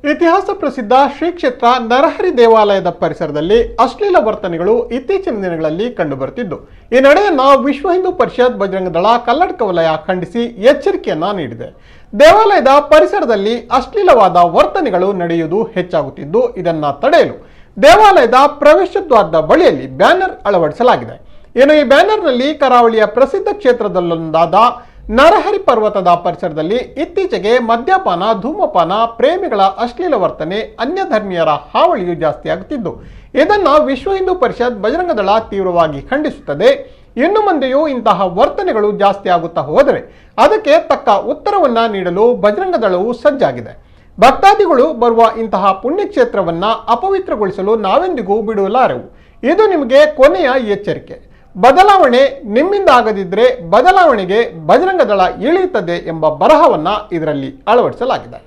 ಇತಿಹಾಸ ಪ್ರಸಿದ್ಧ ಶ್ರೀ ಕ್ಷೇತ್ರ ನರಹರಿ ದೇವಾಲಯದ ಪರಿಸರದಲ್ಲಿ ಅಶ್ಲೀಲ ವರ್ತನೆಗಳು ಇತ್ತೀಚಿನ ದಿನಗಳಲ್ಲಿ ಕಂಡುಬರುತ್ತಿದ್ದು, ಈ ನಡೆಯನ್ನ ವಿಶ್ವ ಹಿಂದೂ ಪರಿಷತ್ ಬಜರಂಗ ದಳ ಕಲ್ಲಡ್ಕ ವಲಯ ಖಂಡಿಸಿ ಎಚ್ಚರಿಕೆಯನ್ನ ನೀಡಿದೆ. ದೇವಾಲಯದ ಪರಿಸರದಲ್ಲಿ ಅಶ್ಲೀಲವಾದ ವರ್ತನೆಗಳು ನಡೆಯುವುದು ಹೆಚ್ಚಾಗುತ್ತಿದ್ದು, ಇದನ್ನ ತಡೆಯಲು ದೇವಾಲಯದ ಪ್ರವೇಶ ದ್ವಾರದ ಬಳಿಯಲ್ಲಿ ಬ್ಯಾನರ್ ಅಳವಡಿಸಲಾಗಿದೆ. ಈ ಬ್ಯಾನರ್ನಲ್ಲಿ ಕರಾವಳಿಯ ಪ್ರಸಿದ್ಧ ಕ್ಷೇತ್ರದಲ್ಲೊಂದಾದ ನರಹರಿ ಪರ್ವತದ ಪರಿಸರದಲ್ಲಿ ಇತ್ತೀಚೆಗೆ ಮದ್ಯಪಾನ, ಧೂಮಪಾನ, ಪ್ರೇಮಿಗಳ ಅಶ್ಲೀಲ ವರ್ತನೆ, ಅನ್ಯ ಧರ್ಮೀಯರ ಹಾವಳಿಯು ಜಾಸ್ತಿಯಾಗುತ್ತಿದ್ದು, ಇದನ್ನು ವಿಶ್ವ ಹಿಂದೂ ಪರಿಷತ್ ಬಜರಂಗ ದಳ ತೀವ್ರವಾಗಿ ಖಂಡಿಸುತ್ತದೆ. ಇನ್ನು ಮುಂದೆಯೂ ಇಂತಹ ವರ್ತನೆಗಳು ಜಾಸ್ತಿ ಆಗುತ್ತಾ ಹೋದರೆ ಅದಕ್ಕೆ ತಕ್ಕ ಉತ್ತರವನ್ನ ನೀಡಲು ಬಜರಂಗ ದಳವು ಸಜ್ಜಾಗಿದೆ. ಭಕ್ತಾದಿಗಳು ಬರುವ ಇಂತಹ ಪುಣ್ಯಕ್ಷೇತ್ರವನ್ನ ಅಪವಿತ್ರಗೊಳಿಸಲು ನಾವೆಂದಿಗೂ ಬಿಡುವಲಾರೆವು. ಇದು ನಿಮಗೆ ಕೊನೆಯ ಎಚ್ಚರಿಕೆ. ಬದಲಾವಣೆ ನಿಮ್ಮಿಂದ ಆಗದಿದ್ದರೆ ಬದಲಾವಣೆಗೆ ಬಜರಂಗ ದಳ ಇಳಿಯುತ್ತದೆ ಎಂಬ ಬರಹವನ್ನ ಇದರಲ್ಲಿ ಅಳವಡಿಸಲಾಗಿದೆ.